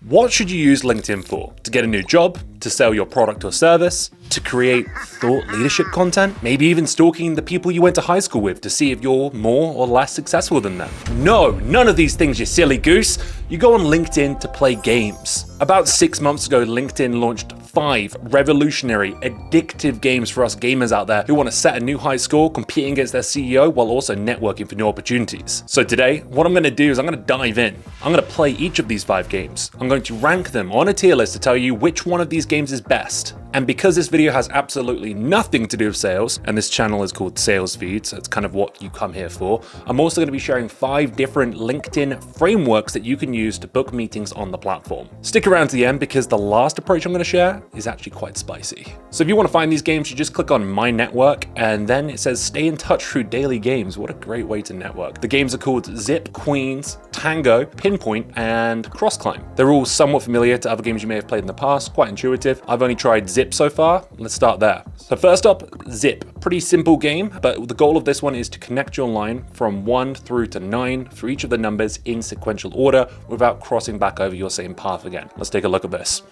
What should you use LinkedIn for? To get a new job? To sell your product or service? To create thought leadership content? Maybe even stalking the people you went to high school with to see if you're more or less successful than them? No, none of these things, you silly goose. You go on LinkedIn to play games. About 6 months ago, LinkedIn launched 5 revolutionary, addictive games for us gamers out there who want to set a new high score, competing against their CEO while also networking for new opportunities. So today, what I'm going to do is I'm going to dive in. I'm going to play each of these 5 games. I'm going to rank them on a tier list to tell you which one of these games is best. And because this video has absolutely nothing to do with sales, and this channel is called Sales Feed, so it's kind of what you come here for, I'm also going to be sharing 5 different LinkedIn frameworks that you can use to book meetings on the platform. Stick around to the end because the last approach I'm going to share is actually quite spicy. So if you want to find these games, you just click on My Network, and then it says stay in touch through daily games. What a great way to network. The games are called Zip, Queens, Tango, Pinpoint, and Cross Climb. They're all somewhat familiar to other games you may have played in the past, quite intuitive. I've only tried Zip so far. Let's start there. So first up, Zip. Pretty simple game, but the goal of this one is to connect your line from 1 through to 9 for each of the numbers in sequential order without crossing back over your same path again. Let's take a look at this.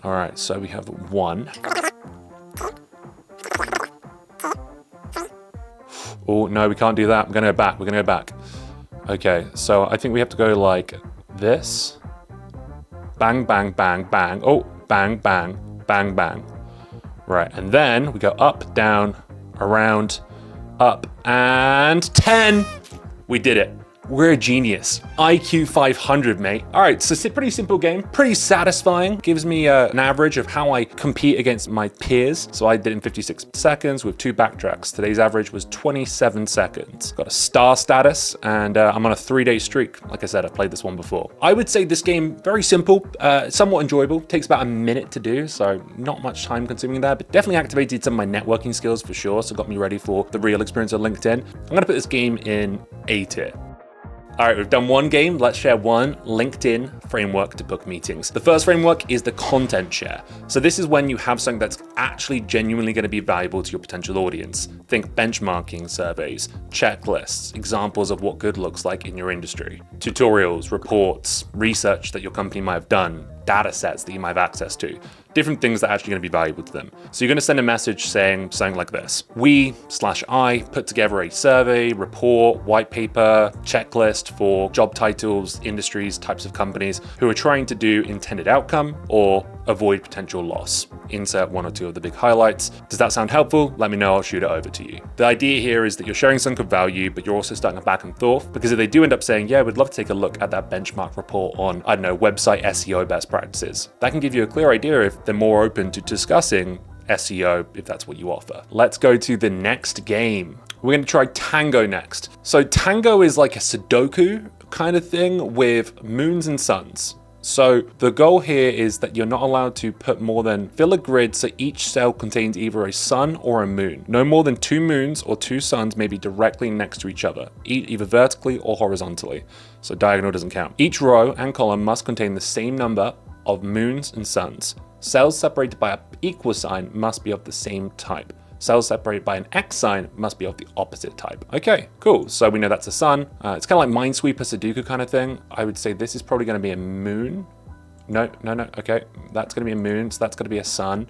All right, so we have 1. Oh, no, we can't do that. We're gonna go back. Okay, so I think we have to go like this. Bang, bang, bang, bang. Oh, bang, bang, bang, bang. Right, and then we go up, down, around, up, and 10. We did it. We're a genius. IQ 500, mate. All right, so it's a pretty simple game, pretty satisfying. Gives me an average of how I compete against my peers. So I did it in 56 seconds with 2 backtracks. Today's average was 27 seconds. Got a star status, and I'm on a 3-day streak. Like I said, I've played this one before. I would say this game, very simple, somewhat enjoyable. Takes about a minute to do, so not much time consuming there, but definitely activated some of my networking skills for sure, so got me ready for the real experience of LinkedIn. I'm gonna put this game in A tier. All right, we've done one game. Let's share one LinkedIn framework to book meetings. The first framework is the content share. So this is when you have something that's actually genuinely going to be valuable to your potential audience. Think benchmarking surveys, checklists, examples of what good looks like in your industry, tutorials, reports, research that your company might have done, data sets that you might have access to, different things that are actually going to be valuable to them. So you're going to send a message saying something like this. We/I put together a survey, report, white paper, checklist for job titles, industries, types of companies who are trying to do intended outcome or avoid potential loss. Insert 1 or 2 of the big highlights. Does that sound helpful? Let me know, I'll shoot it over to you. The idea here is that you're sharing some good value, but you're also starting a back and forth, because if they do end up saying, yeah, we'd love to take a look at that benchmark report on, I don't know, website SEO best practices, that can give you a clear idea if they're more open to discussing SEO, if that's what you offer. Let's go to the next game. We're going to try Tango next. So Tango is like a Sudoku kind of thing with moons and suns. So the goal here is that you're not allowed to put more than, fill a grid so each cell contains either a sun or a moon. No more than 2 moons or 2 suns may be directly next to each other, either vertically or horizontally. So diagonal doesn't count. Each row and column must contain the same number of moons and suns. Cells separated by an equal sign must be of the same type. Cells separated by an X sign must be of the opposite type. Okay, cool. So we know that's a sun. It's kind of like Minesweeper, Sudoku kind of thing. I would say this is probably going to be a moon. No. Okay, that's going to be a moon. So that's going to be a sun.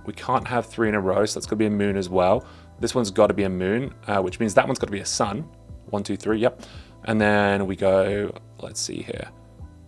We can't have 3 in a row, so that's going to be a moon as well. This one's got to be a moon, which means that one's got to be a sun. 1, 2, 3. Yep. And then we go. Let's see here.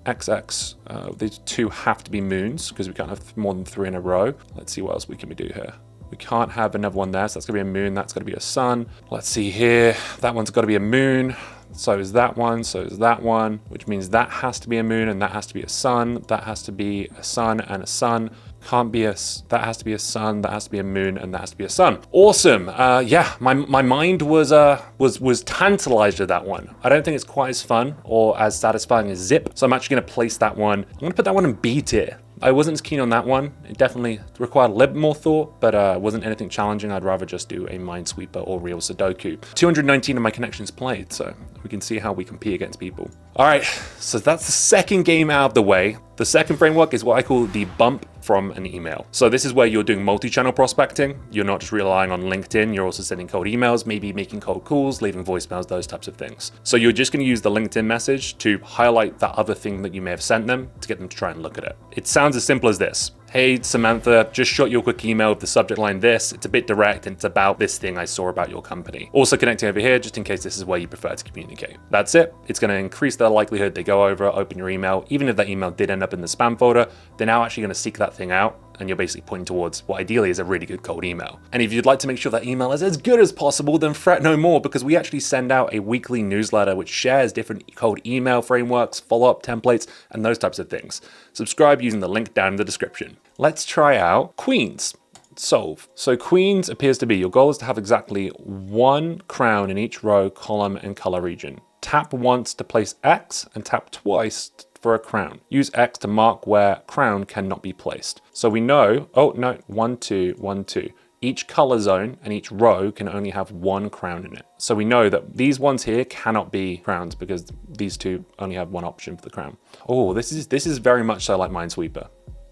XX. These 2 have to be moons because we can't have more than 3 in a row. Let's see what else we can do here. We can't have another one there, so that's gonna be a moon, that's gonna be a sun. Let's see here, that one's gotta be a moon, so is that one, so is that one, which means that has to be a moon and that has to be a sun, that has to be a sun and a sun. Can't be that has to be a sun, that has to be a moon, and that has to be a sun. Awesome. Yeah, my mind was tantalized at that one. I don't think it's quite as fun or as satisfying as Zip, so I'm actually gonna place that one. I'm gonna put that one in B tier. I wasn't as keen on that one. It definitely required a little bit more thought, but wasn't anything challenging. I'd rather just do a Minesweeper or real Sudoku. 219 of my connections played, so we can see how we compete against people. All right, so that's the second game out of the way. The second framework is what I call the bump from an email. So this is where you're doing multi-channel prospecting. You're not just relying on LinkedIn, you're also sending cold emails, maybe making cold calls, leaving voicemails, those types of things. So you're just going to use the LinkedIn message to highlight that other thing that you may have sent them to get them to try and look at it. It sounds as simple as this. Hey, Samantha, just shot you a quick email with the subject line this. It's a bit direct and it's about this thing I saw about your company. Also connecting over here just in case this is where you prefer to communicate. That's it. It's going to increase the likelihood they go over, open your email. Even if that email did end up in the spam folder, they're now actually going to seek that thing out, and you're basically pointing towards what ideally is a really good cold email. And if you'd like to make sure that email is as good as possible, then fret no more, because we actually send out a weekly newsletter which shares different cold email frameworks, follow-up templates, and those types of things. Subscribe using the link down in the description. Let's try out Queens. Solve. So Queens appears to be, your goal is to have exactly one crown in each row, column, and color region. Tap once to place X and tap twice for a crown. Use X to mark where crown cannot be placed. So we know, oh no, 1, 2, 1, 2. Each color zone and each row can only have one crown in it. So we know that these ones here cannot be crowns because these two only have one option for the crown. Oh, this is very much so like Minesweeper.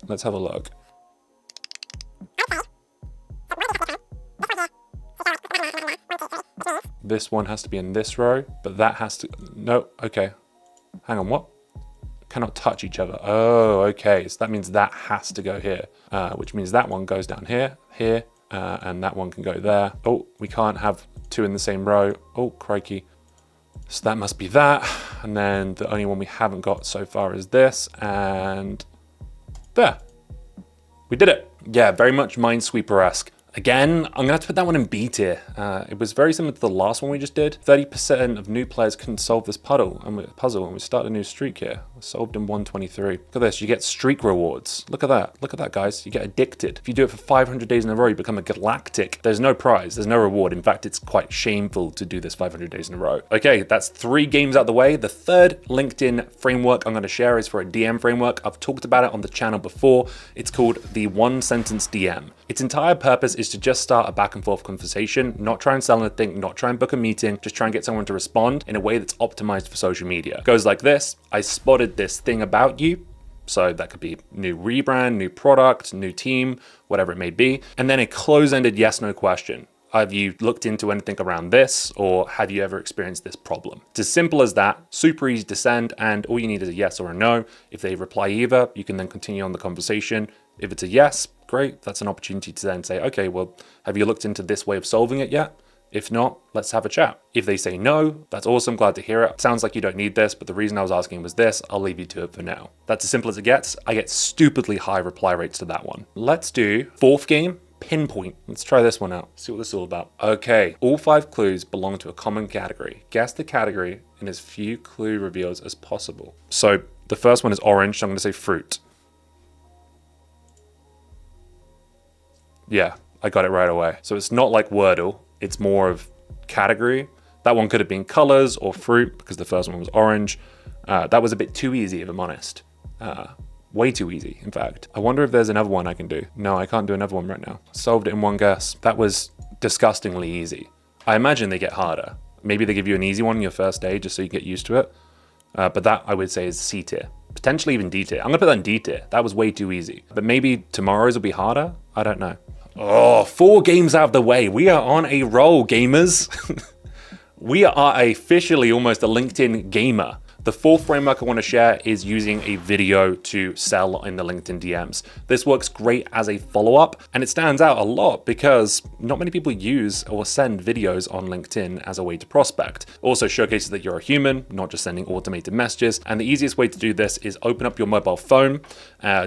Let's have a look. This one has to be in this row, but that has to, no, okay. Hang on, what? Cannot touch each other. Oh, okay, so that means that has to go here, which means that one goes down here, here, and that one can go there. Oh, we can't have two in the same row. Oh, crikey. So that must be that. And then the only one we haven't got so far is this, and there. We did it. Yeah, very much Minesweeper-esque. Again, I'm gonna have to put that one in B tier. It was very similar to the last one we just did. 30% of new players couldn't solve this puzzle, and we start a new streak here. Solved in 123. Look at this, you get streak rewards. Look at that, guys. You get addicted. If you do it for 500 days in a row, you become a galactic. There's no prize, there's no reward. In fact, it's quite shameful to do this 500 days in a row. Okay, that's 3 games out of the way. The third LinkedIn framework I'm gonna share is for a DM framework. I've talked about it on the channel before. It's called the One Sentence DM. Its entire purpose is to just start a back and forth conversation, not try and sell anything, not try and book a meeting, just try and get someone to respond in a way that's optimized for social media. It goes like this: I spotted this thing about you. So that could be new rebrand, new product, new team, whatever it may be. And then a close-ended yes/no question. Have you looked into anything around this, or have you ever experienced this problem? It's as simple as that, super easy to send, and all you need is a yes or a no. If they reply either, you can then continue on the conversation. If it's a yes, great, that's an opportunity to then say, okay, well, have you looked into this way of solving it yet? If not, let's have a chat. If they say no, that's awesome, glad to hear it. Sounds like you don't need this, but the reason I was asking was this, I'll leave you to it for now. That's as simple as it gets. I get stupidly high reply rates to that one. Let's do 4th game, Pinpoint. Let's try this one out, see what this is all about. Okay, all 5 clues belong to a common category. Guess the category in as few clue reveals as possible. So the first one is orange, so I'm gonna say fruit. Yeah, I got it right away. So it's not like Wordle, it's more of category. That one could have been colors or fruit because the first one was orange. That was a bit too easy, if I'm honest. Way too easy, in fact. I wonder if there's another one I can do. No, I can't do another one right now. Solved it in one guess. That was disgustingly easy. I imagine they get harder. Maybe they give you an easy one on your first day just so you get used to it. But that I would say is C tier. Potentially even D tier. I'm gonna put that in D tier. That was way too easy. But maybe tomorrow's will be harder? I don't know. Oh, 4 games out of the way. We are on a roll, gamers. We are officially almost a LinkedIn gamer. The 4th framework I want to share is using a video to sell in the LinkedIn DMs. This works great as a follow-up, and it stands out a lot because not many people use or send videos on LinkedIn as a way to prospect. Also showcases that you're a human, not just sending automated messages. And the easiest way to do this is open up your mobile phone,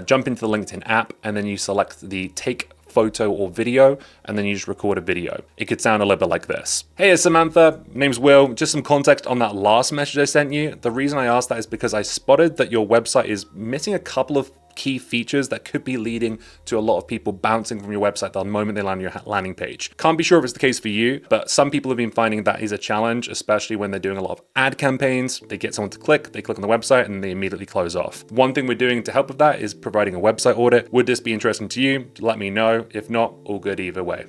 jump into the LinkedIn app, and then you select the take photo or video, and then you just record a video. It could sound a little bit like this. Hey, it's Samantha, name's Will. Just some context on that last message I sent you. The reason I asked that is because I spotted that your website is missing a couple of key features that could be leading to a lot of people bouncing from your website the moment they land on your landing page. Can't be sure if it's the case for you, but some people have been finding that is a challenge, especially when they're doing a lot of ad campaigns. They get someone to click, they click on the website, and they immediately close off. One thing we're doing to help with that is providing a website audit. Would this be interesting to you? Let me know. If not, all good either way.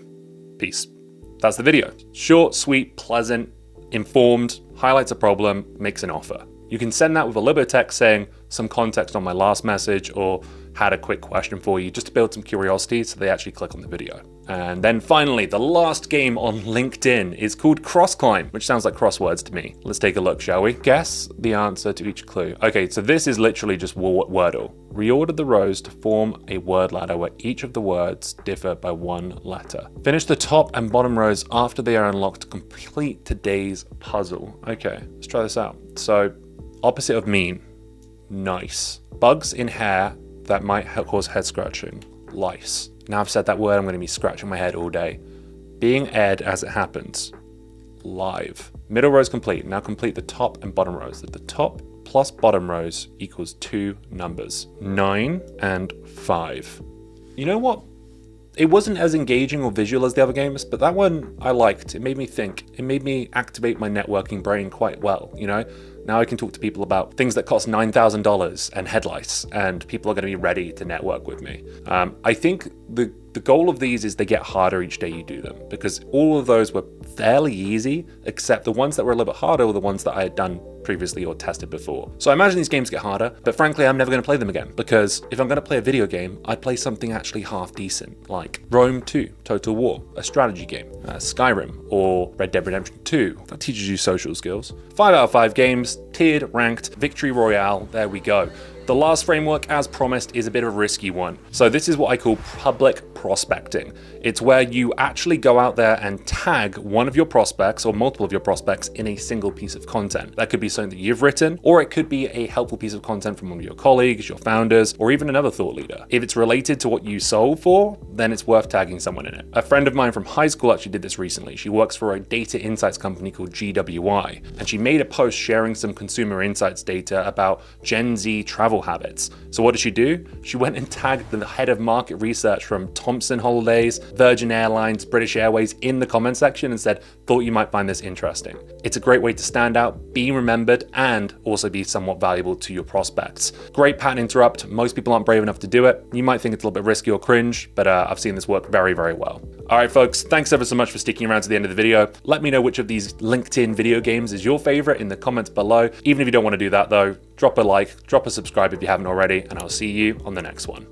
Peace. That's the video. Short, sweet, pleasant, informed, highlights a problem, makes an offer. You can send that with a little bit of text saying, some context on my last message or had a quick question for you just to build some curiosity so they actually click on the video. And then finally, the last game on LinkedIn is called CrossClimb, which sounds like crosswords to me. Let's take a look, shall we? Guess the answer to each clue. Okay, so this is literally just Wordle. Reorder the rows to form a word ladder where each of the words differ by one letter. Finish the top and bottom rows after they are unlocked to complete today's puzzle. Okay, let's try this out. So, opposite of mean, nice. Bugs in hair that might cause head scratching, lice. Now I've said that word, I'm going to be scratching my head all day. Being aired as it happens, live. Middle rows complete. Now complete the top and bottom rows. The top plus bottom rows equals 2 numbers, 9 and 5. You know what? It wasn't as engaging or visual as the other games, but that one I liked. It made me think. It made me activate my networking brain quite well, you know? Now I can talk to people about things that cost $9,000 and head lice, and people are going to be ready to network with me. I think the goal of these is they get harder each day you do them, because all of those were fairly easy, except the ones that were a little bit harder were the ones that I had done previously or tested before. So I imagine these games get harder, but frankly, I'm never going to play them again, because if I'm going to play a video game, I'd play something actually half decent, like Rome 2, Total War, a strategy game, Skyrim, or Red Dead Redemption 2. That teaches you social skills. 5 out of 5 games, tiered, ranked, victory royale, there we go. The last framework, as promised, is a bit of a risky one. So this is what I call public prospecting. It's where you actually go out there and tag one of your prospects or multiple of your prospects in a single piece of content. That could be something that you've written, or it could be a helpful piece of content from one of your colleagues, your founders, or even another thought leader. If it's related to what you solve for, then it's worth tagging someone in it. A friend of mine from high school actually did this recently. She works for a data insights company called GWI, and she made a post sharing some consumer insights data about Gen Z travel habits. So what did she do? She went and tagged the head of market research from Thompson Holidays, Virgin Airlines, British Airways in the comment section and said, thought you might find this interesting. It's a great way to stand out, be remembered, and also be somewhat valuable to your prospects. Great pattern interrupt. Most people aren't brave enough to do it. You might think it's a little bit risky or cringe, but I've seen this work very, very well. All right, folks, thanks ever so much for sticking around to the end of the video. Let me know which of these LinkedIn video games is your favorite in the comments below. Even if you don't want to do that though, drop a like, drop a subscribe if you haven't already, and I'll see you on the next one.